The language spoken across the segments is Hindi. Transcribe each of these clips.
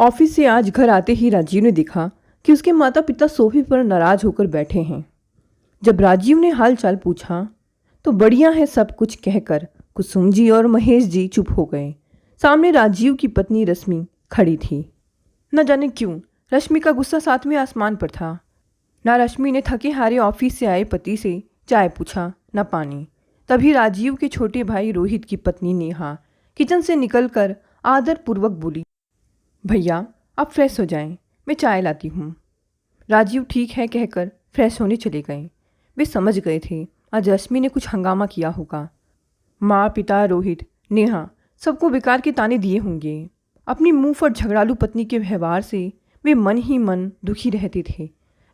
ऑफिस से आज घर आते ही राजीव ने देखा कि उसके माता पिता सोफे पर नाराज होकर बैठे हैं। जब राजीव ने हाल चाल पूछा तो बढ़िया है सब कुछ कहकर कुसुम जी और महेश जी चुप हो गए। सामने राजीव की पत्नी रश्मि खड़ी थी। न जाने क्यों रश्मि का गुस्सा सातवें आसमान पर था। ना रश्मि ने थके हारे ऑफिस से आए पति से चाय पूछा न पानी। तभी राजीव के छोटे भाई रोहित की पत्नी नेहा किचन से निकलकर आदरपूर्वक बोली, भैया आप फ्रेश हो जाएं, मैं चाय लाती हूँ। राजीव ठीक है कहकर फ्रेश होने चले गए। वे समझ गए थे आज रश्मि ने कुछ हंगामा किया होगा। माँ पिता रोहित नेहा सबको बेकार के ताने दिए होंगे। अपनी मुंह पर झगड़ालू पत्नी के व्यवहार से वे मन ही मन दुखी रहते थे।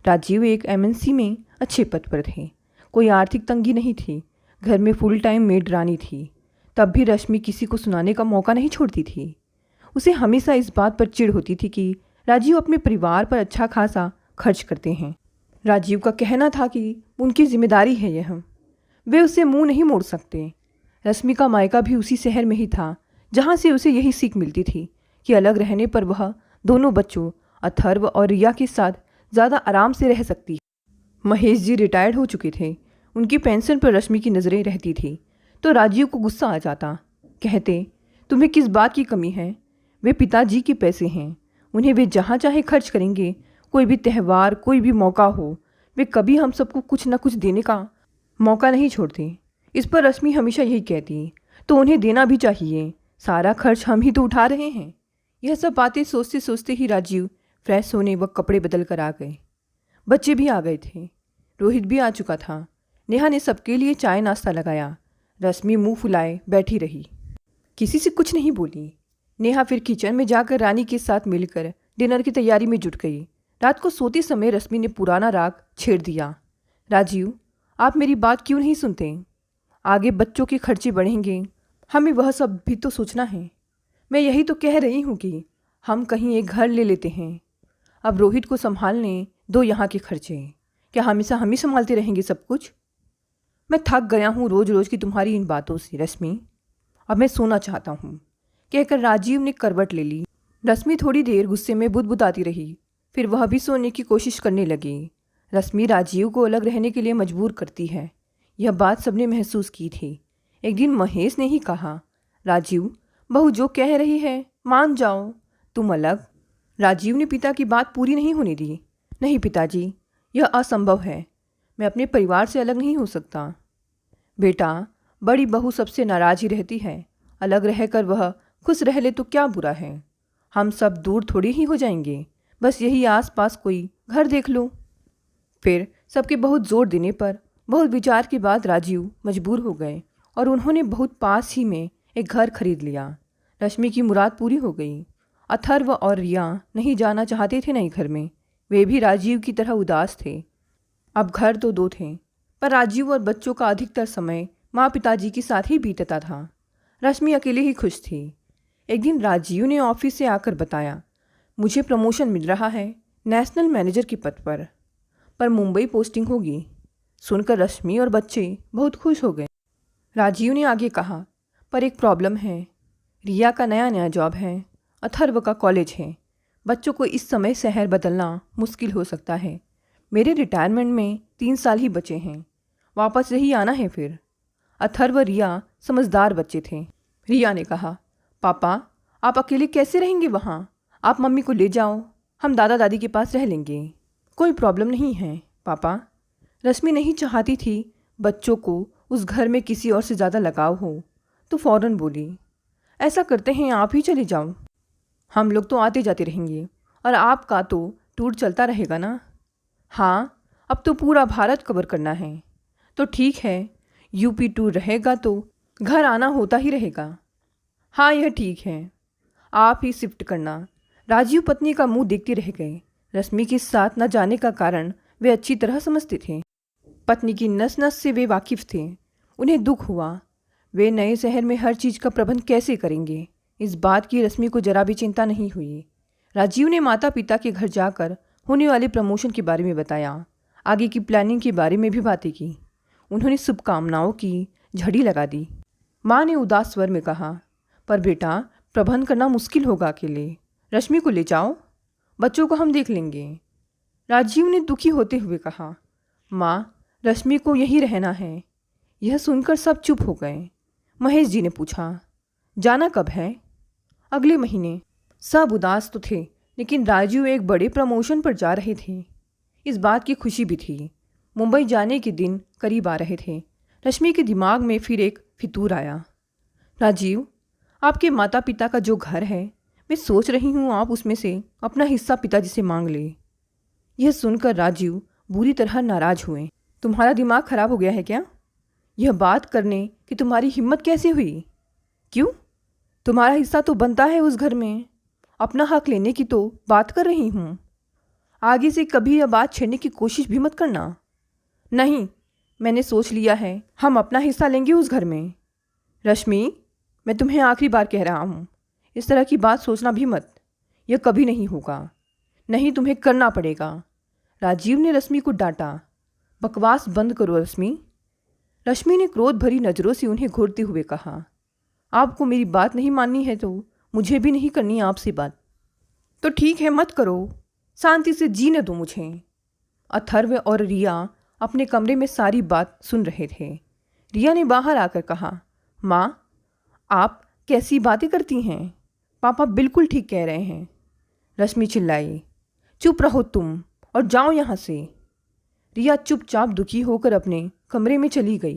राजीव एक एमएनसी में अच्छे पद पर थे। कोई आर्थिक तंगी नहीं थी। घर में फुल टाइम मेड रानी थी। तब भी रश्मि किसी को सुनाने का मौका नहीं छोड़ती थी। उसे हमेशा इस बात पर चिढ़ होती थी कि राजीव अपने परिवार पर अच्छा खासा खर्च करते हैं। राजीव का कहना था कि उनकी जिम्मेदारी है यह, वे उससे मुंह नहीं मोड़ सकते। रश्मि का मायका भी उसी शहर में ही था जहां से उसे यही सीख मिलती थी कि अलग रहने पर वह दोनों बच्चों अथर्व और रिया के साथ ज़्यादा आराम से रह सकती है। महेश जी रिटायर्ड हो चुके थे। उनकी पेंशन पर रश्मि की नज़रें रहती थी तो राजीव को गुस्सा आ जाता। कहते, तुम्हें किस बात की कमी है? वे पिताजी के पैसे हैं, उन्हें वे जहाँ चाहे खर्च करेंगे। कोई भी त्यौहार कोई भी मौका हो वे कभी हम सबको कुछ न कुछ देने का मौका नहीं छोड़ते। इस पर रश्मि हमेशा यही कहती, तो उन्हें देना भी चाहिए, सारा खर्च हम ही तो उठा रहे हैं। यह सब बातें सोचते सोचते ही राजीव फ्रेश होने व कपड़े बदल कर आ गए। बच्चे भी आ गए थे। रोहित भी आ चुका था। नेहा ने सबके लिए चाय नाश्ता लगाया। रश्मि मुंह फुलाए बैठी रही, किसी से कुछ नहीं बोली। नेहा फिर किचन में जाकर रानी के साथ मिलकर डिनर की तैयारी में जुट गई। रात को सोते समय रश्मि ने पुराना राग छेड़ दिया, राजीव आप मेरी बात क्यों नहीं सुनते? आगे बच्चों के खर्चे बढ़ेंगे, हमें वह सब भी तो सोचना है। मैं यही तो कह रही हूँ कि हम कहीं एक घर ले लेते हैं। अब रोहित को संभालने दो यहाँ के खर्चे। क्या हमेशा हम ही संभालते रहेंगे सब कुछ? मैं थक गया हूँ रोज़ रोज़ की तुम्हारी इन बातों से रश्मि, अब मैं सोना चाहता हूँ कहकर राजीव ने करवट ले ली। रश्मि थोड़ी देर गुस्से में बुदबुदाती रही, फिर वह भी सोने की कोशिश करने लगी। रश्मि राजीव को अलग रहने के लिए मजबूर करती है, यह बात सबने महसूस की थी। एक दिन महेश ने ही कहा, राजीव बहू जो कह रही है मान जाओ, तुम अलग। राजीव ने पिता की बात पूरी नहीं होने दी। नहीं पिताजी, यह असंभव है, मैं अपने परिवार से अलग नहीं हो सकता। बेटा बड़ी बहू सबसे नाराज ही रहती है, अलग रहकर वह खुश रह ले तो क्या बुरा है। हम सब दूर थोड़ी ही हो जाएंगे, बस यही आस पास कोई घर देख लो। फिर सबके बहुत जोर देने पर बहुत विचार के बाद राजीव मजबूर हो गए और उन्होंने बहुत पास ही में एक घर खरीद लिया। रश्मि की मुराद पूरी हो गई। अथर्व और रिया नहीं जाना चाहते थे नए घर में। वे भी राजीव की तरह उदास थे। अब घर तो दो थे पर राजीव और बच्चों का अधिकतर समय माँ पिताजी के साथ ही बीतता था। रश्मि अकेले ही खुश थी। एक दिन राजीव ने ऑफिस से आकर बताया, मुझे प्रमोशन मिल रहा है नेशनल मैनेजर के पद पर मुंबई पोस्टिंग होगी। सुनकर रश्मि और बच्चे बहुत खुश हो गए। राजीव ने आगे कहा, पर एक प्रॉब्लम है, रिया का नया नया जॉब है, अथर्व का कॉलेज है, बच्चों को इस समय शहर बदलना मुश्किल हो सकता है। मेरे रिटायरमेंट में 3 साल ही बचे हैं, वापस यही आना है। फिर अथर्व रिया समझदार बच्चे थे। रिया ने कहा, पापा आप अकेले कैसे रहेंगे वहाँ? आप मम्मी को ले जाओ, हम दादा दादी के पास रह लेंगे। कोई प्रॉब्लम नहीं है पापा। रश्मि नहीं चाहती थी बच्चों को उस घर में किसी और से ज़्यादा लगाव हो, तो फ़ौरन बोली, ऐसा करते हैं आप ही चले जाओ, हम लोग तो आते जाते रहेंगे और आपका तो टूर चलता रहेगा ना। हाँ अब तो पूरा भारत कवर करना है, तो ठीक है यूपी टूर रहेगा तो घर आना होता ही रहेगा। हाँ यह ठीक है, आप ही शिफ्ट करना। राजीव पत्नी का मुंह देखते रह गए। रश्मि के साथ न जाने का कारण वे अच्छी तरह समझते थे। पत्नी की नस नस से वे वाकिफ थे। उन्हें दुख हुआ, वे नए शहर में हर चीज़ का प्रबंध कैसे करेंगे, इस बात की रश्मि को जरा भी चिंता नहीं हुई। राजीव ने माता पिता के घर जाकर होने वाले प्रमोशन के बारे में बताया, आगे की प्लानिंग के बारे में भी बातें की। उन्होंने शुभकामनाओं की झड़ी लगा दी। माँ ने उदास स्वर में कहा, पर बेटा प्रबंध करना मुश्किल होगा अकेले। रश्मि को ले जाओ, बच्चों को हम देख लेंगे। राजीव ने दुखी होते हुए कहा। माँ, रश्मि को यहीं रहना है। यह सुनकर सब चुप हो गए। महेश जी ने पूछा, जाना कब है? अगले महीने। सब उदास तो थे, लेकिन राजीव एक बड़े प्रमोशन पर जा रहे थे, इस बात की खुशी भी थी। मुंबई जाने के दिन करीब आ रहे थे। रश्मि के दिमाग में फिर एक फितूर आया। राजीव, आपके माता पिता का जो घर है, मैं सोच रही हूँ आप उसमें से अपना हिस्सा पिताजी से मांग ले। यह सुनकर राजीव बुरी तरह नाराज हुए। तुम्हारा दिमाग खराब हो गया है क्या? यह बात करने की तुम्हारी हिम्मत कैसे हुई? क्यों? तुम्हारा हिस्सा तो बनता है उस घर में। अपना हक लेने की तो बात कर रही हूँ। आगे से कभी यह बात छेड़ने की कोशिश भी मत करना। नहीं, मैंने सोच लिया है, हम अपना हिस्सा लेंगे उस घर में। रश्मि, मैं तुम्हें आखिरी बार कह रहा हूँ, इस तरह की बात सोचना भी मत। यह कभी नहीं होगा। नहीं, तुम्हें करना पड़ेगा। राजीव ने रश्मि को डांटा। बकवास बंद करो रश्मि। रश्मि ने क्रोध भरी नज़रों से उन्हें घूरते हुए कहा, आपको मेरी बात नहीं माननी है तो मुझे भी नहीं करनी आपसे बात। तो ठीक है, मत करो, शांति से जीने दो मुझे। अथर्व और रिया अपने कमरे में सारी बात सुन रहे थे। रिया ने बाहर आकर कहा, माँ, आप कैसी बातें करती हैं? पापा बिल्कुल ठीक कह रहे हैं। रश्मि चिल्लाई, चुप रहो तुम और जाओ यहाँ से। रिया चुपचाप दुखी होकर अपने कमरे में चली गई।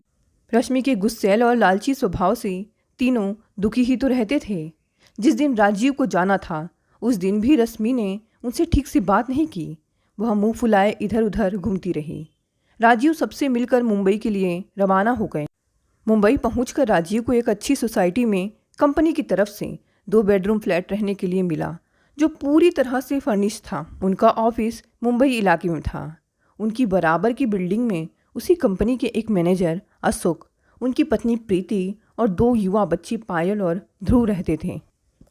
रश्मि के गुस्सैल और लालची स्वभाव से तीनों दुखी ही तो रहते थे। जिस दिन राजीव को जाना था, उस दिन भी रश्मि ने उनसे ठीक से बात नहीं की। वह मुंह फुलाए इधर उधर घूमती रही। राजीव सबसे मिलकर मुंबई के लिए रवाना हो गए। मुंबई पहुंचकर राजीव को एक अच्छी सोसाइटी में कंपनी की तरफ से 2 बेडरूम फ्लैट रहने के लिए मिला, जो पूरी तरह से फर्निश था। उनका ऑफिस मुंबई इलाके में था। उनकी बराबर की बिल्डिंग में उसी कंपनी के एक मैनेजर अशोक, उनकी पत्नी प्रीति और 2 युवा बच्चे पायल और ध्रुव रहते थे।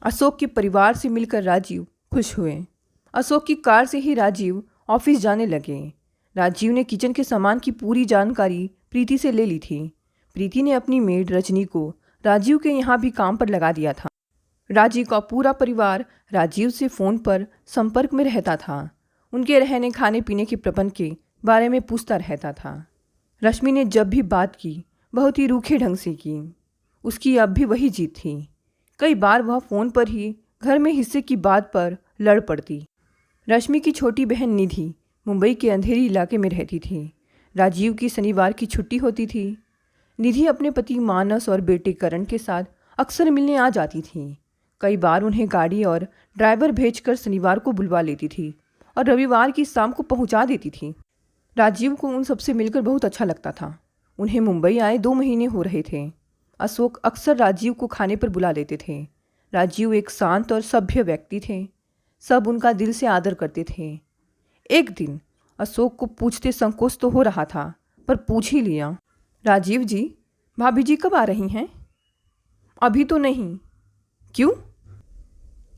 अशोक के परिवार से मिलकर राजीव खुश हुए। अशोक की कार से ही राजीव ऑफिस जाने लगे। राजीव ने किचन के सामान की पूरी जानकारी प्रीति से ले ली थी। प्रीति ने अपनी मेड रजनी को राजीव के यहाँ भी काम पर लगा दिया था। राजीव का पूरा परिवार राजीव से फ़ोन पर संपर्क में रहता था। उनके रहने खाने पीने के प्रबंध के बारे में पूछता रहता था। रश्मि ने जब भी बात की, बहुत ही रूखे ढंग से की। उसकी अब भी वही जीत थी। कई बार वह फ़ोन पर ही घर में हिस्से की बात पर लड़ पड़ती। रश्मि की छोटी बहन निधि मुंबई के अंधेरी इलाके में रहती थी। राजीव की शनिवार की छुट्टी होती थी। निधि अपने पति मानस और बेटे करण के साथ अक्सर मिलने आ जाती थी। कई बार उन्हें गाड़ी और ड्राइवर भेजकर शनिवार को बुलवा लेती थी और रविवार की शाम को पहुंचा देती थी। राजीव को उन सबसे मिलकर बहुत अच्छा लगता था। उन्हें मुंबई आए 2 महीने हो रहे थे। अशोक अक्सर राजीव को खाने पर बुला लेते थे। राजीव एक शांत और सभ्य व्यक्ति थे। सब उनका दिल से आदर करते थे। एक दिन अशोक को पूछते संकोच तो हो रहा था, पर पूछ ही लिया, राजीव जी, भाभी जी कब आ रही हैं? अभी तो नहीं। क्यों?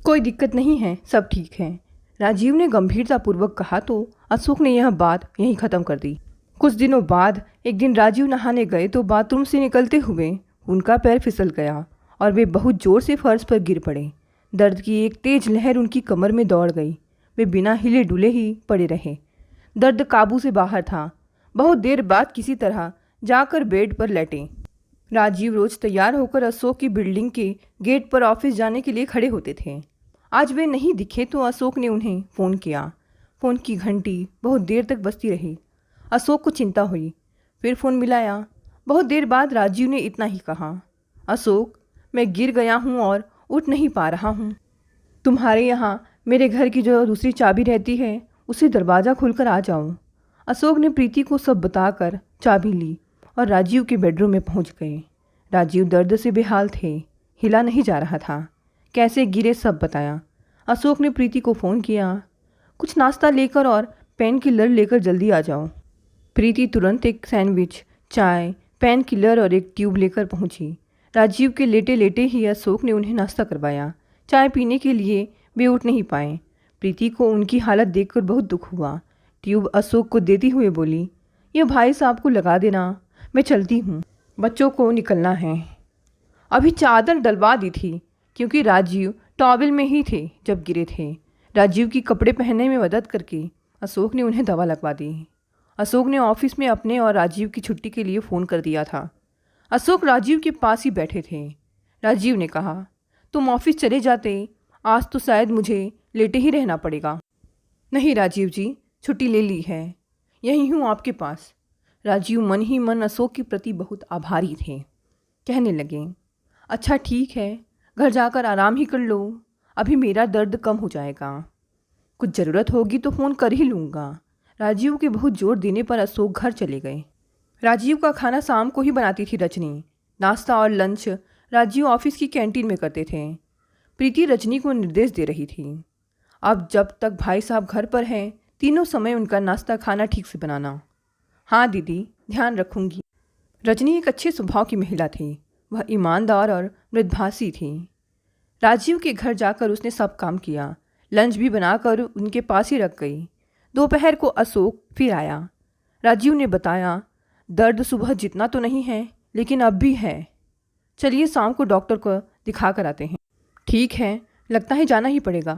कोई दिक्कत नहीं है, सब ठीक है, राजीव ने गंभीरतापूर्वक कहा तो अशोक ने यह बात यहीं ख़त्म कर दी। कुछ दिनों बाद एक दिन राजीव नहाने गए तो बाथरूम से निकलते हुए उनका पैर फिसल गया और वे बहुत ज़ोर से फर्श पर गिर पड़े। दर्द की एक तेज लहर उनकी कमर में दौड़ गई। वे बिना हिले डुले ही पड़े रहे। दर्द काबू से बाहर था। बहुत देर बाद किसी तरह जाकर बेड पर लेटे। राजीव रोज तैयार होकर अशोक की बिल्डिंग के गेट पर ऑफिस जाने के लिए खड़े होते थे। आज वे नहीं दिखे तो अशोक ने उन्हें फ़ोन किया। फ़ोन की घंटी बहुत देर तक बजती रही। अशोक को चिंता हुई, फिर फ़ोन मिलाया। बहुत देर बाद राजीव ने इतना ही कहा, अशोक, मैं गिर गया हूँ और उठ नहीं पा रहा हूँ। तुम्हारे यहाँ मेरे घर की जो दूसरी चाबी रहती है, उसे दरवाज़ा खोलकर आ जाओ। अशोक ने प्रीति को सब बताकर चाबी ली और राजीव के बेडरूम में पहुँच गए। राजीव दर्द से बेहाल थे, हिला नहीं जा रहा था। कैसे गिरे सब बताया। अशोक ने प्रीति को फ़ोन किया, कुछ नाश्ता लेकर और पेन किलर लेकर जल्दी आ जाओ। प्रीति तुरंत एक सैंडविच, चाय, पेन किलर और एक ट्यूब लेकर पहुंची। राजीव के लेटे लेटे ही अशोक ने उन्हें नाश्ता करवाया। चाय पीने के लिए वे उठ नहीं पाए। प्रीति को उनकी हालत देखकर बहुत दुख हुआ। ट्यूब अशोक को देती हुए बोली, यह भाई साहब को लगा देना, मैं चलती हूँ, बच्चों को निकलना है। अभी चादर डलवा दी थी क्योंकि राजीव टॉवेल में ही थे जब गिरे थे। राजीव की कपड़े पहनने में मदद करके अशोक ने उन्हें दवा लगवा दी। अशोक ने ऑफिस में अपने और राजीव की छुट्टी के लिए फ़ोन कर दिया था। अशोक राजीव के पास ही बैठे थे। राजीव ने कहा, तुम ऑफिस चले जाते, आज तो शायद मुझे लेटे ही रहना पड़ेगा। नहीं राजीव जी, छुट्टी ले ली है, यहीं हूँ आपके पास। राजीव मन ही मन अशोक के प्रति बहुत आभारी थे। कहने लगे, अच्छा ठीक है, घर जाकर आराम ही कर लो, अभी मेरा दर्द कम हो जाएगा। कुछ ज़रूरत होगी तो फ़ोन कर ही लूँगा। राजीव के बहुत जोर देने पर अशोक घर चले गए। राजीव का खाना शाम को ही बनाती थी रजनी। नाश्ता और लंच राजीव ऑफिस की कैंटीन में करते थे। प्रीति रजनी को निर्देश दे रही थी, अब जब तक भाई साहब घर पर हैं, तीनों समय उनका नाश्ता खाना ठीक से बनाना। हाँ दीदी, ध्यान रखूंगी। रजनी एक अच्छे स्वभाव की महिला थी। वह ईमानदार और मृदभाषी थी। राजीव के घर जाकर उसने सब काम किया, लंच भी बनाकर उनके पास ही रख गई। दोपहर को अशोक फिर आया। राजीव ने बताया, दर्द सुबह जितना तो नहीं है, लेकिन अब भी है। चलिए शाम को डॉक्टर को दिखा कर आते हैं। ठीक है, लगता है जाना ही पड़ेगा।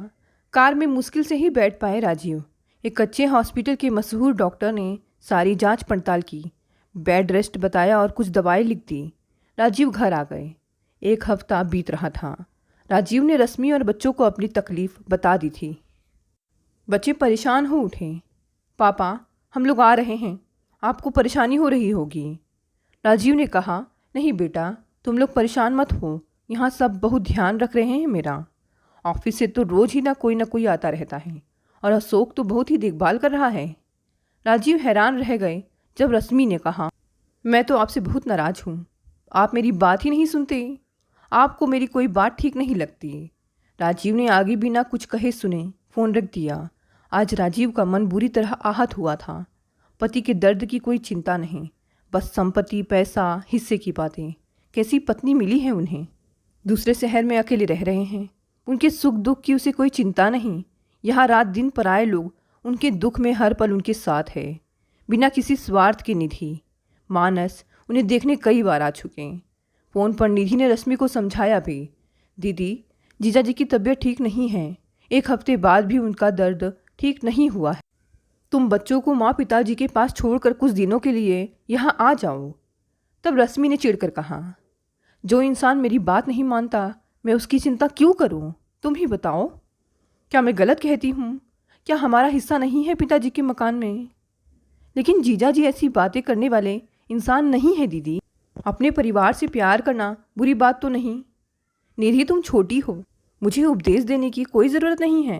कार में मुश्किल से ही बैठ पाए राजीव। एक अच्छे हॉस्पिटल के मशहूर डॉक्टर ने सारी जांच पड़ताल की, बेड रेस्ट बताया और कुछ दवाई लिख दी। राजीव घर आ गए। एक हफ्ता बीत रहा था। राजीव ने रश्मि और बच्चों को अपनी तकलीफ़ बता दी थी। बच्चे परेशान हो उठे। पापा, हम लोग आ रहे हैं, आपको परेशानी हो रही होगी। राजीव ने कहा, नहीं बेटा, तुम लोग परेशान मत हो, यहाँ सब बहुत ध्यान रख रहे हैं मेरा। ऑफिस से तो रोज़ ही ना कोई आता रहता है, और अशोक तो बहुत ही देखभाल कर रहा है। राजीव हैरान रह गए जब रश्मि ने कहा, मैं तो आपसे बहुत नाराज़ हूँ, आप मेरी बात ही नहीं सुनते, आपको मेरी कोई बात ठीक नहीं लगती। राजीव ने आगे बिना कुछ कहे सुने फ़ोन रख दिया। आज राजीव का मन बुरी तरह आहत हुआ था। पति के दर्द की कोई चिंता नहीं, बस संपत्ति, पैसा, हिस्से की बातें। कैसी पत्नी मिली है उन्हें। दूसरे शहर में अकेले रह रहे हैं, उनके सुख दुख की उसे कोई चिंता नहीं। यहाँ रात दिन पराए लोग उनके दुख में हर पल उनके साथ है, बिना किसी स्वार्थ के। निधि, मानस उन्हें देखने कई बार आ चुके। फ़ोन पर निधि ने रश्मि को समझाया भी, दीदी, जीजा जी की तबीयत ठीक नहीं है, एक हफ्ते बाद भी उनका दर्द ठीक नहीं हुआ है। तुम बच्चों को माँ पिताजी के पास छोड़कर कुछ दिनों के लिए यहाँ आ जाओ। तब रश्मि ने चिढ़कर कहा, जो इंसान मेरी बात नहीं मानता, मैं उसकी चिंता क्यों करूँ? तुम ही बताओ, क्या मैं गलत कहती हूँ? क्या हमारा हिस्सा नहीं है पिताजी के मकान में? लेकिन जीजा जी ऐसी बातें करने वाले इंसान नहीं है दीदी। अपने परिवार से प्यार करना बुरी बात तो नहीं। निधि, तुम छोटी हो, मुझे उपदेश देने की कोई ज़रूरत नहीं है,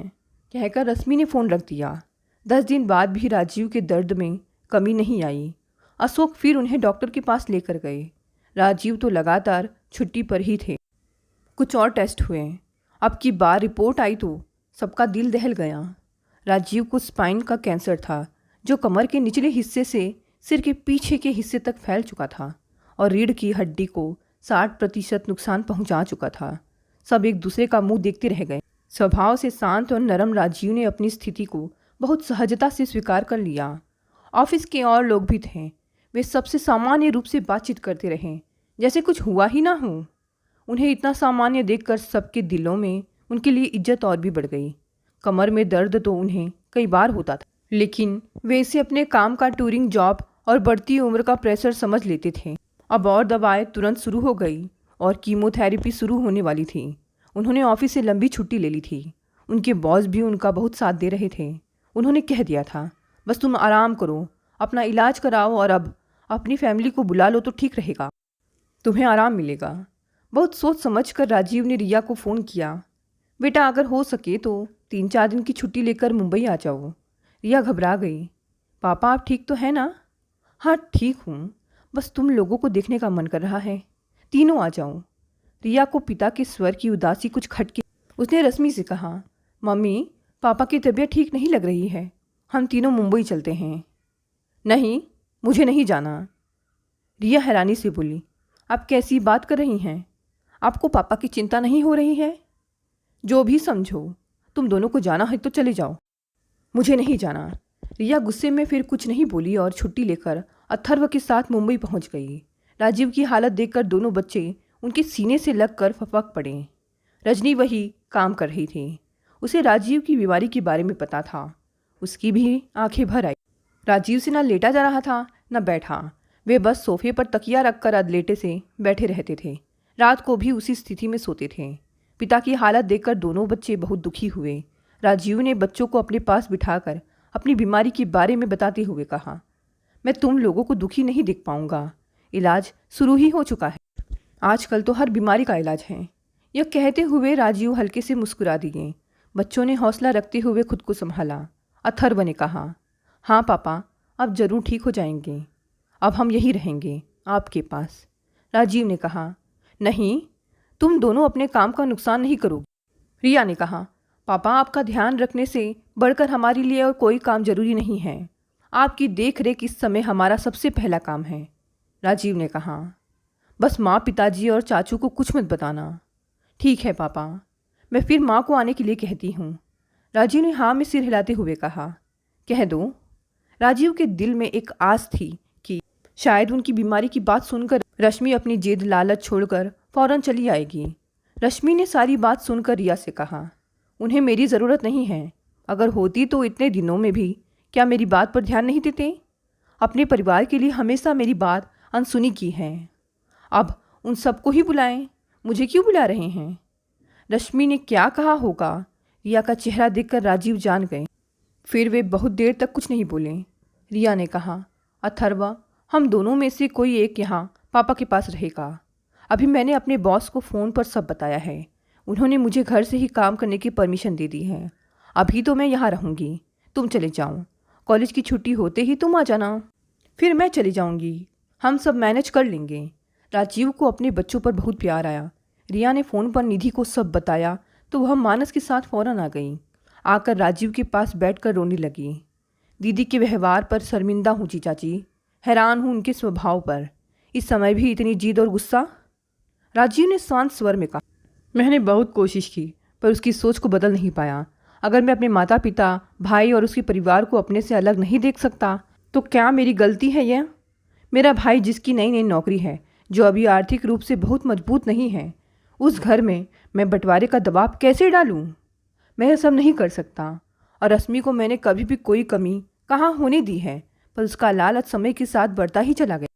कहकर रश्मि ने फ़ोन रख दिया। 10 दिन बाद भी राजीव के दर्द में कमी नहीं आई। अशोक फिर उन्हें डॉक्टर के पास लेकर गए। राजीव तो लगातार छुट्टी पर ही थे। कुछ और टेस्ट हुए। अब की बार रिपोर्ट आई तो सबका दिल दहल गया। राजीव को स्पाइन का कैंसर था, जो कमर के निचले हिस्से से सिर के पीछे के हिस्से तक फैल चुका था और रीढ़ की हड्डी को 60% नुकसान पहुंचा चुका था। सब एक दूसरे का मुंह देखते रह गए। स्वभाव से शांत और नरम राजीव ने अपनी स्थिति को बहुत सहजता से स्वीकार कर लिया। ऑफिस के और लोग भी थे। वे सबसे सामान्य रूप से बातचीत करते रहे, जैसे कुछ हुआ ही ना हो। उन्हें इतना सामान्य देखकर सबके दिलों में उनके लिए इज्जत और भी बढ़ गई। कमर में दर्द तो उन्हें कई बार होता था, लेकिन वे इसे अपने काम का टूरिंग जॉब और बढ़ती उम्र का प्रेशर समझ लेते थे। अब और दवाएं तुरंत शुरू हो गई और कीमोथेरेपी शुरू होने वाली थी। उन्होंने ऑफिस से लंबी छुट्टी ले ली थी। उनके बॉस भी उनका बहुत साथ दे रहे थे। उन्होंने कह दिया था, बस तुम आराम करो, अपना इलाज कराओ और अब अपनी फैमिली को बुला लो तो ठीक रहेगा, तुम्हें आराम मिलेगा। बहुत सोच समझ कर राजीव ने रिया को फ़ोन किया, बेटा अगर हो सके तो 3-4 दिन की छुट्टी लेकर मुंबई आ जाओ। रिया घबरा गई, पापा आप ठीक तो है ना? हाँ ठीक हूँ, बस तुम लोगों को देखने का मन कर रहा है, तीनों आ जाओ। रिया को पिता के स्वर की उदासी कुछ खटकी। उसने रश्मि से कहा, मम्मी पापा की तबीयत ठीक नहीं लग रही है, हम तीनों मुंबई चलते हैं। नहीं, मुझे नहीं जाना। रिया हैरानी से बोली, आप कैसी बात कर रही हैं? आपको पापा की चिंता नहीं हो रही है? जो भी समझो, तुम दोनों को जाना है तो चले जाओ। मुझे नहीं जाना। रिया गुस्से में फिर कुछ नहीं बोली और छुट्टी लेकर अथर्व के साथ मुंबई पहुंच गई। राजीव की हालत देखकर दोनों बच्चे उनके सीने से लगकर फपक पड़े। रजनी वही काम कर रही थी। उसे राजीव की बीमारी के बारे में पता था। उसकी भी आंखें भर आई। राजीव से ना लेटा जा रहा था न बैठा। वे बस सोफे पर तकिया रखकर अधलेटे से बैठे रहते थे। रात को भी उसी स्थिति में सोते थे। पिता की हालत देखकर दोनों बच्चे बहुत दुखी हुए। राजीव ने बच्चों को अपने पास बिठाकर अपनी बीमारी के बारे में बताते हुए कहा, मैं तुम लोगों को दुखी नहीं देख पाऊंगा। इलाज शुरू ही हो चुका है। आजकल तो हर बीमारी का इलाज है। यह कहते हुए राजीव हल्के से मुस्कुरा दिए। बच्चों ने हौसला रखते हुए खुद को संभाला। अथर्व ने कहा, हाँ पापा, अब जरूर ठीक हो जाएंगे। अब हम यहीं रहेंगे आपके पास। राजीव ने कहा, नहीं, तुम दोनों अपने काम का नुकसान नहीं करोगे। रिया ने कहा, पापा आपका ध्यान रखने से बढ़कर हमारे लिए और कोई काम जरूरी नहीं है। आपकी देख रेख इस समय हमारा सबसे पहला काम है। राजीव ने कहा, बस माँ, पिताजी और चाचू को कुछ मत बताना। ठीक है पापा, मैं फिर माँ को आने के लिए कहती हूँ। राजीव ने हाँ में सिर हिलाते हुए कहा, कह दो। राजीव के दिल में एक आस थी कि शायद उनकी बीमारी की बात सुनकर रश्मि अपनी जिद लालच छोड़कर फौरन चली आएगी। रश्मि ने सारी बात सुनकर रिया से कहा, उन्हें मेरी ज़रूरत नहीं है। अगर होती तो इतने दिनों में भी क्या मेरी बात पर ध्यान नहीं देते? अपने परिवार के लिए हमेशा मेरी बात अनसुनी की है। अब उन सबको ही बुलाएं, मुझे क्यों बुला रहे हैं? रश्मि ने क्या कहा होगा? रिया का चेहरा देखकर राजीव जान गए। फिर वे बहुत देर तक कुछ नहीं बोले। रिया ने कहा, अथर्वा, हम दोनों में से कोई एक यहाँ पापा के पास रहेगा। अभी मैंने अपने बॉस को फ़ोन पर सब बताया है। उन्होंने मुझे घर से ही काम करने की परमिशन दे दी है। अभी तो मैं यहाँ रहूँगी, तुम चले जाओ। कॉलेज की छुट्टी होते ही तुम आ जाना, फिर मैं चली जाऊँगी। हम सब मैनेज कर लेंगे। राजीव को अपने बच्चों पर बहुत प्यार आया। रिया ने फ़ोन पर निधि को सब बताया तो वह मानस के साथ फ़ौरन आ गई। आकर राजीव के पास बैठकर रोने लगी। दीदी के व्यवहार पर शर्मिंदा हूँ जीजा जी, हैरान हूँ उनके स्वभाव पर। इस समय भी इतनी जिद और गुस्सा? राजीव ने शांत स्वर में कहा, मैंने बहुत कोशिश की पर उसकी सोच को बदल नहीं पाया। अगर मैं अपने माता पिता, भाई और उसके परिवार को अपने से अलग नहीं देख सकता तो क्या मेरी गलती है यह? मेरा भाई जिसकी नई नई नौकरी है, जो अभी आर्थिक रूप से बहुत मजबूत नहीं है, उस घर में मैं बंटवारे का दबाव कैसे डालूं? मैं यह सब नहीं कर सकता। और रश्मि को मैंने कभी भी कोई कमी कहाँ होने दी है, पर उसका लालच समय के साथ बढ़ता ही चला गया।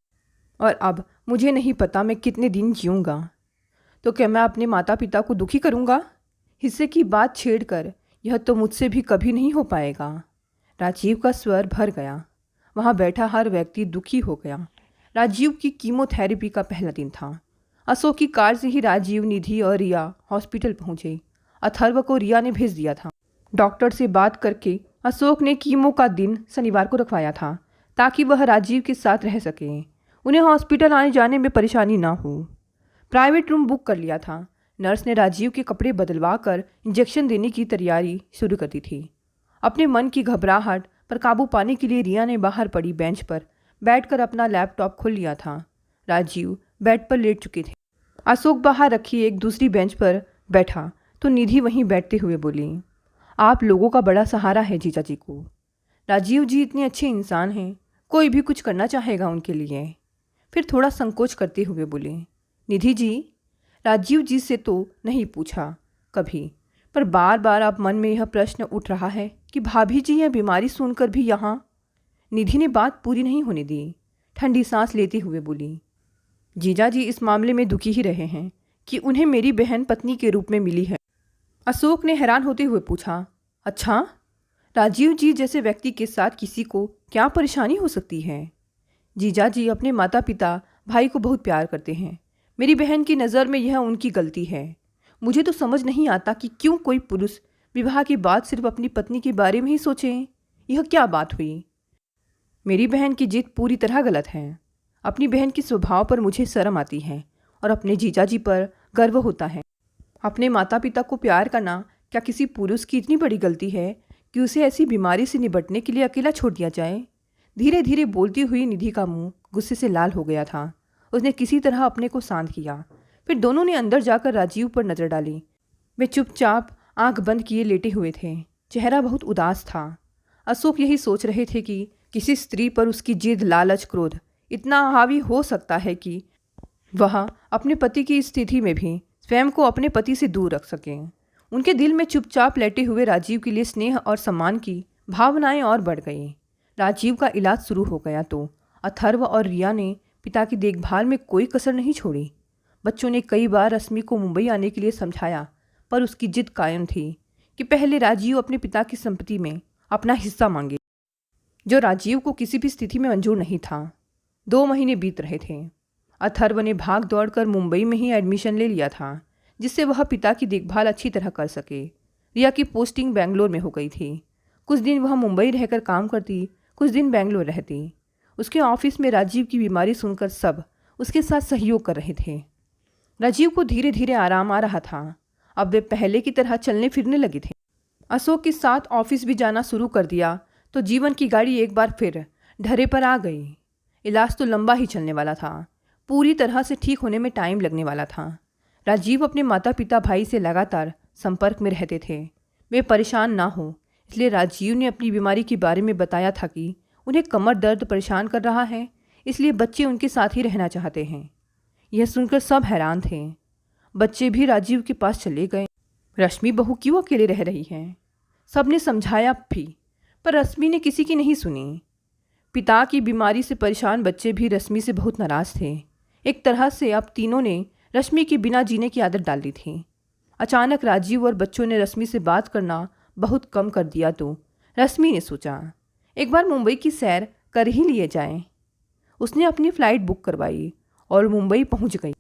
और अब मुझे नहीं पता मैं कितने दिन जीऊँगा। तो क्या मैं अपने माता पिता को दुखी करूँगा? हिस्से की बात छेड़कर यह तो मुझसे भी कभी नहीं हो पाएगा। राजीव का स्वर भर गया। वहाँ बैठा हर व्यक्ति दुखी हो गया। राजीव की कीमोथेरेपी का पहला दिन था। अशोक की कार से ही राजीव, निधि और रिया हॉस्पिटल पहुँचे। अथर्व को रिया ने भेज दिया था। डॉक्टर से बात करके अशोक ने कीमो का दिन शनिवार को रखवाया था ताकि वह राजीव के साथ रह सके, उन्हें हॉस्पिटल आने जाने में परेशानी ना हो। प्राइवेट रूम बुक कर लिया था। नर्स ने राजीव के कपड़े बदलवा कर इंजेक्शन देने की तैयारी शुरू कर दी थी। अपने मन की घबराहट पर काबू पाने के लिए रिया ने बाहर पड़ी बेंच पर बैठकर अपना लैपटॉप खोल लिया था। राजीव बेड पर लेट चुके थे। अशोक बाहर रखी एक दूसरी बेंच पर बैठा तो निधि वहीं बैठते हुए बोली, आप लोगों का बड़ा सहारा है जीजा जी को। राजीव जी इतने अच्छे इंसान हैं, कोई भी कुछ करना चाहेगा उनके लिए। फिर थोड़ा संकोच करते हुए बोले, निधि जी, राजीव जी से तो नहीं पूछा कभी, पर बार बार अब मन में यह प्रश्न उठ रहा है कि भाभी जी यह बीमारी सुनकर भी यहाँ। निधि ने बात पूरी नहीं होने दी, ठंडी सांस लेते हुए बोली, जीजा जी इस मामले में दुखी ही रहे हैं कि उन्हें मेरी बहन पत्नी के रूप में मिली है। अशोक ने हैरान होते हुए पूछा, अच्छा, राजीव जी जैसे व्यक्ति के साथ किसी को क्या परेशानी हो सकती है? जीजा जी अपने माता पिता, भाई को बहुत प्यार करते हैं। मेरी बहन की नज़र में यह उनकी गलती है। मुझे तो समझ नहीं आता कि क्यों कोई पुरुष विवाह के बाद सिर्फ अपनी पत्नी के बारे में ही सोचे। यह क्या बात हुई? मेरी बहन की जिद पूरी तरह गलत है। अपनी बहन के स्वभाव पर मुझे शर्म आती है और अपने जीजा जी पर गर्व होता है। अपने माता पिता को प्यार करना क्या किसी पुरुष की इतनी बड़ी गलती है कि उसे ऐसी बीमारी से निपटने के लिए अकेला छोड़ दिया जाए? धीरे धीरे बोलती हुई निधि का मुंह गुस्से से लाल हो गया था। उसने किसी तरह अपने को शांत किया। फिर दोनों ने अंदर जाकर राजीव पर नज़र डाली। वे चुपचाप आंख बंद किए लेटे हुए थे। चेहरा बहुत उदास था। अशोक यही सोच रहे थे कि किसी स्त्री पर उसकी जिद, लालच, क्रोध इतना हावी हो सकता है कि वह अपने पति की स्थिति में भी स्वयं को अपने पति से दूर रख सके। उनके दिल में चुपचाप लेटे हुए राजीव के लिए स्नेह और सम्मान की भावनाएं और बढ़ गई। राजीव का इलाज शुरू हो गया तो अथर्व और रिया ने पिता की देखभाल में कोई कसर नहीं छोड़ी। बच्चों ने कई बार रश्मि को मुंबई आने के लिए समझाया, पर उसकी जिद कायम थी कि पहले राजीव अपने पिता की संपत्ति में अपना हिस्सा मांगे, जो राजीव को किसी भी स्थिति में मंजूर नहीं था। 2 महीने बीत रहे थे। अथर्व ने भाग दौड़ कर मुंबई में ही एडमिशन ले लिया था, जिससे वह पिता की देखभाल अच्छी तरह कर सके। रिया की पोस्टिंग बेंगलोर में हो गई थी। कुछ दिन वह मुंबई रहकर काम करती, कुछ दिन बेंगलोर रहती। उसके ऑफिस में राजीव की बीमारी सुनकर सब उसके साथ सहयोग कर रहे थे। राजीव को धीरे धीरे आराम आ रहा था। अब वे पहले की तरह चलने फिरने लगे थे। अशोक के साथ ऑफिस भी जाना शुरू कर दिया तो जीवन की गाड़ी एक बार फिर ढर्रे पर आ गई। इलाज तो लंबा ही चलने वाला था, पूरी तरह से ठीक होने में टाइम लगने वाला था। राजीव अपने माता पिता भाई से लगातार संपर्क में रहते थे। वे परेशान ना हो, इसलिए राजीव ने अपनी बीमारी के बारे में बताया था कि उन्हें कमर दर्द परेशान कर रहा है, इसलिए बच्चे उनके साथ ही रहना चाहते हैं। यह सुनकर सब हैरान थे। बच्चे भी राजीव के पास चले गए। रश्मि बहू क्यों अकेले रह रही है? सबने समझाया भी, पर रश्मि ने किसी की नहीं सुनी। पिता की बीमारी से परेशान बच्चे भी रश्मि से बहुत नाराज थे। एक तरह से अब तीनों ने रश्मि के बिना जीने की आदत डाल दी थी। अचानक राजीव और बच्चों ने रश्मि से बात करना बहुत कम कर दिया तो रश्मि ने सोचा एक बार मुंबई की सैर कर ही लिए जाएं। उसने अपनी फ़्लाइट बुक करवाई और मुंबई पहुंच गई।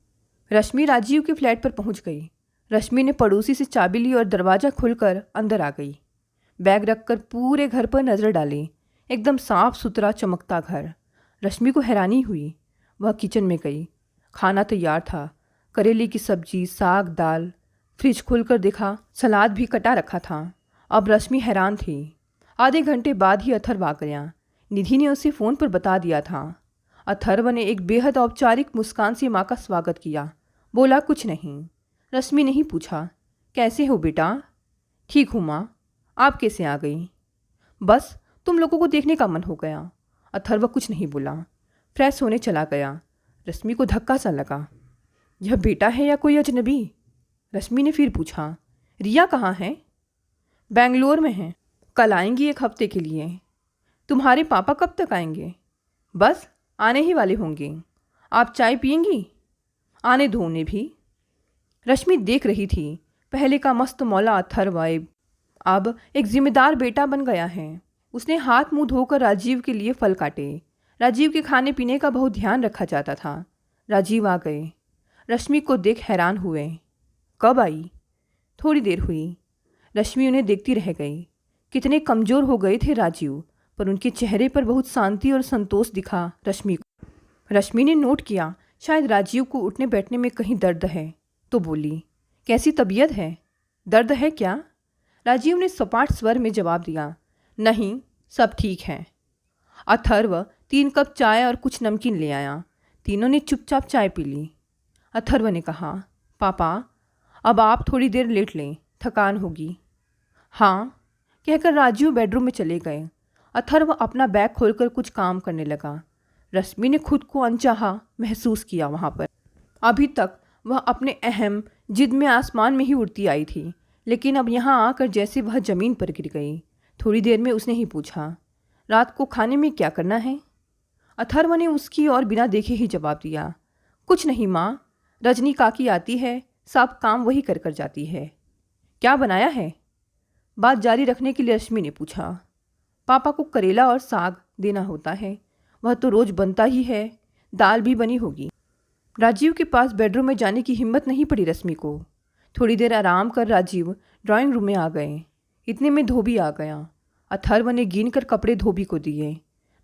रश्मि राजीव के फ्लैट पर पहुंच गई। रश्मि ने पड़ोसी से चाबी ली और दरवाज़ा खोलकर अंदर आ गई। बैग रखकर पूरे घर पर नज़र डाली। एकदम साफ सुथरा चमकता घर। रश्मि को हैरानी हुई। वह किचन में गई। खाना तैयार था। करेले की सब्जी, साग, दाल। फ्रिज खोलकर देखा, सलाद भी कटा रखा था। अब रश्मि हैरान थी। आधे घंटे बाद ही अथर्व आ गया। निधि ने उसे फ़ोन पर बता दिया था। अथर्व ने एक बेहद औपचारिक मुस्कान से माँ का स्वागत किया। बोला कुछ नहीं। रश्मि ने ही पूछा, कैसे हो बेटा? ठीक हूँ माँ, आप कैसे आ गई? बस तुम लोगों को देखने का मन हो गया। अथर्व कुछ नहीं बोला, फ्रेश होने चला गया। रश्मि को धक्का सा लगा। यह बेटा है या कोई अजनबी? रश्मि ने फिर पूछा। रिया कहाँ है? बेंगलोर में है, कल आएंगी 1 हफ्ते के लिए। तुम्हारे पापा कब तक आएंगे? बस आने ही वाले होंगे। आप चाय पियेंगी? आने दो उन्हें भी। रश्मि देख रही थी, पहले का मस्त मौला अथर्व अब एक जिम्मेदार बेटा बन गया है। उसने हाथ मुंह धोकर राजीव के लिए फल काटे। राजीव के खाने पीने का बहुत ध्यान रखा जाता था। राजीव आ गए। रश्मि को देख हैरान हुए। कब आई? थोड़ी देर हुई। रश्मि उन्हें देखती रह गई। कितने कमज़ोर हो गए थे राजीव, पर उनके चेहरे पर बहुत शांति और संतोष दिखा रश्मि को। रश्मि ने नोट किया शायद राजीव को उठने बैठने में कहीं दर्द है, तो बोली, कैसी तबीयत है? दर्द है क्या? राजीव ने सपाट स्वर में जवाब दिया, नहीं, सब ठीक है। अथर्व 3 कप चाय और कुछ नमकीन ले आया। तीनों ने चुपचाप चाय पी ली। अथर्व ने कहा, पापा अब आप थोड़ी देर लेट लें, थकान होगी। हाँ, कहकर राजीव बेडरूम में चले गए। अथर्व अपना बैग खोलकर कुछ काम करने लगा। रश्मि ने खुद को अनचाहा महसूस किया वहाँ पर। अभी तक वह अपने अहम जिद में आसमान में ही उड़ती आई थी, लेकिन अब यहाँ आकर जैसे वह ज़मीन पर गिर गई। थोड़ी देर में उसने ही पूछा, रात को खाने में क्या करना है? अथर्व ने उसकी और बिना देखे ही जवाब दिया, कुछ नहीं माँ, रजनी काकी आती है, सब काम वही कर कर जाती है। क्या बनाया है? बात जारी रखने के लिए रश्मि ने पूछा। पापा को करेला और साग देना होता है, वह तो रोज़ बनता ही है। दाल भी बनी होगी। राजीव के पास बेडरूम में जाने की हिम्मत नहीं पड़ी रश्मि को। थोड़ी देर आराम कर राजीव ड्राइंग रूम में आ गए। इतने में धोबी आ गया। अथर्व ने गिन कर कपड़े धोबी को दिए।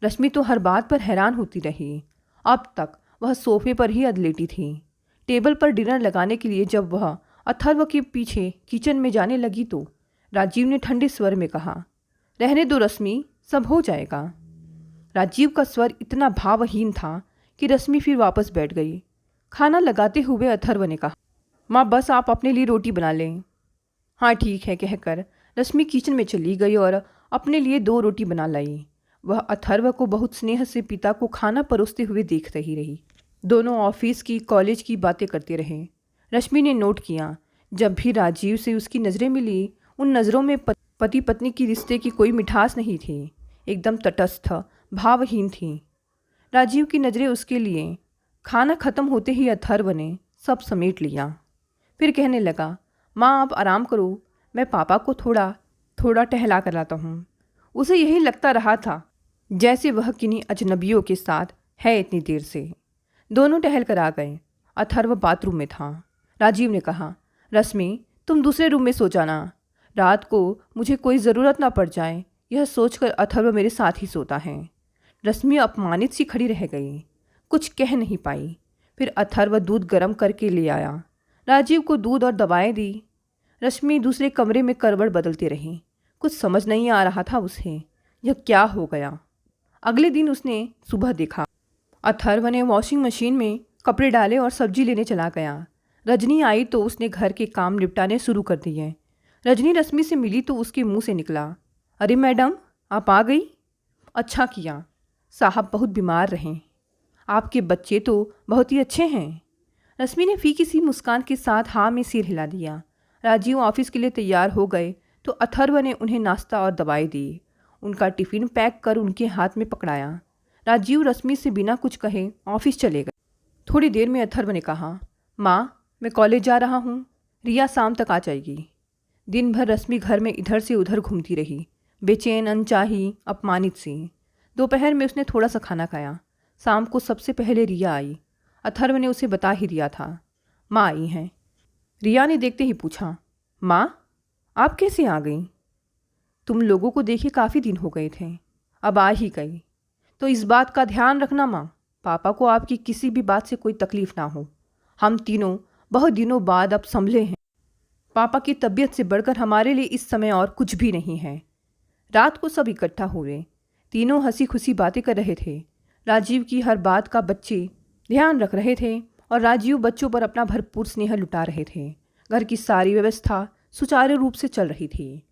रश्मि तो हर बात पर हैरान होती रही। अब तक वह सोफे पर ही अधलेटी थी। टेबल पर डिनर लगाने के लिए जब वह अथर्व के पीछे किचन में जाने लगी तो राजीव ने ठंडे स्वर में कहा, रहने दो रश्मि, सब हो जाएगा। राजीव का स्वर इतना भावहीन था कि रश्मि फिर वापस बैठ गई। खाना लगाते हुए अथर्व ने कहा, माँ बस आप अपने लिए रोटी बना लें। हाँ ठीक है, कहकर रश्मि किचन में चली गई और अपने लिए 2 रोटी बना लाई। वह अथर्व को बहुत स्नेह से पिता को खाना परोसते हुए देख रही। दोनों ऑफिस की, कॉलेज की बातें करते रहे। रश्मि ने नोट किया, जब भी राजीव से उसकी नज़रें मिली, उन नज़रों में पति पत्नी की रिश्ते की कोई मिठास नहीं थी, एकदम तटस्थ, भावहीन थी। राजीव की नज़रें उसके लिए खाना ख़त्म होते ही अथर्व ने सब समेट लिया। फिर कहने लगा, माँ आप आराम करो, मैं पापा को थोड़ा थोड़ा टहला कर लाता हूँ। उसे यही लगता रहा था जैसे वह किन्हीं अजनबियों के साथ है इतनी देर से। दोनों टहल कर आ गए। अथर्व बाथरूम में था। राजीव ने कहा, रश्मि तुम दूसरे रूम में सो जाना, रात को मुझे कोई ज़रूरत ना पड़ जाए, यह सोचकर अथर्व मेरे साथ ही सोता है। रश्मि अपमानित सी खड़ी रह गई, कुछ कह नहीं पाई। फिर अथर्व दूध गर्म करके ले आया। राजीव को दूध और दवाएं दी। रश्मि दूसरे कमरे में करवट बदलती रही। कुछ समझ नहीं आ रहा था उसे, यह क्या हो गया। अगले दिन उसने सुबह देखा, अथर्व ने वॉशिंग मशीन में कपड़े डाले और सब्जी लेने चला गया। रजनी आई तो उसने घर के काम निपटाने शुरू कर दिए। रजनी रश्मि से मिली तो उसके मुंह से निकला, अरे मैडम आप आ गई, अच्छा किया, साहब बहुत बीमार रहे, आपके बच्चे तो बहुत ही अच्छे हैं। रश्मि ने फीकी सी मुस्कान के साथ हाँ में सिर हिला दिया। राजीव ऑफिस के लिए तैयार हो गए तो अथर्व ने उन्हें नाश्ता और दवाई दी। उनका टिफ़िन पैक कर उनके हाथ में पकड़ाया। राजीव रश्मि से बिना कुछ कहे ऑफिस चले गए। थोड़ी देर में अथर्व ने कहा, माँ मैं कॉलेज जा रहा हूँ, रिया शाम तक आ जाएगी। दिन भर रश्मि घर में इधर से उधर घूमती रही, बेचैन, अनचाही, अपमानित सी। दोपहर में उसने थोड़ा सा खाना खाया। शाम को सबसे पहले रिया आई। अथर्व ने उसे बता ही दिया था, माँ आई हैं। रिया ने देखते ही पूछा, माँ आप कैसे आ गई? तुम लोगों को देखे काफ़ी दिन हो गए थे, अब आ ही गई। तो इस बात का ध्यान रखना माँ, पापा को आपकी किसी भी बात से कोई तकलीफ़ ना हो। हम तीनों बहुत दिनों बाद अब संभले हैं। पापा की तबीयत से बढ़कर हमारे लिए इस समय और कुछ भी नहीं है। रात को सब इकट्ठा हुए। तीनों हंसी खुशी बातें कर रहे थे। राजीव की हर बात का बच्चे ध्यान रख रहे थे और राजीव बच्चों पर अपना भरपूर स्नेह लुटा रहे थे। घर की सारी व्यवस्था सुचारू रूप से चल रही थी।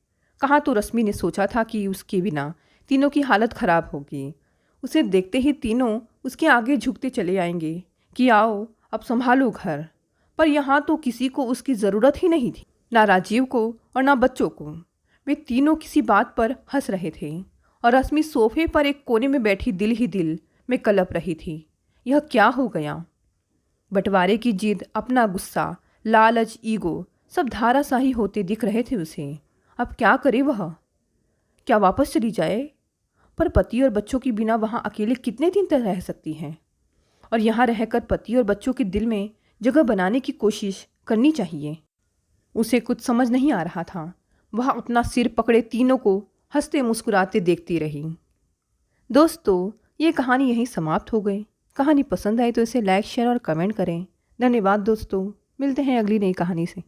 कहाँ तो रश्मि ने सोचा था कि उसके बिना तीनों की हालत खराब होगी। उसे देखते ही तीनों उसके आगे झुकते चले आएंगे कि आओ अब संभालो घर। पर यहाँ तो किसी को उसकी ज़रूरत ही नहीं थी, ना राजीव को और ना बच्चों को। वे तीनों किसी बात पर हंस रहे थे और रश्मि सोफे पर एक कोने में बैठी दिल ही दिल में कलप रही थी। यह क्या हो गया? बंटवारे की जिद, अपना गुस्सा, लालच, ईगो सब धाराशाही होते दिख रहे थे उसे। अब क्या करे वह? क्या वापस चली जाए? पर पति और बच्चों के बिना वहाँ अकेले कितने दिन तक रह सकती हैं? और यहाँ रहकर पति और बच्चों के दिल में जगह बनाने की कोशिश करनी चाहिए। उसे कुछ समझ नहीं आ रहा था। वह अपना सिर पकड़े तीनों को हंसते मुस्कुराते देखती रही। दोस्तों, ये कहानी यहीं समाप्त हो गई। कहानी पसंद आई तो इसे लाइक, शेयर और कमेंट करें। धन्यवाद दोस्तों, मिलते हैं अगली नई कहानी से।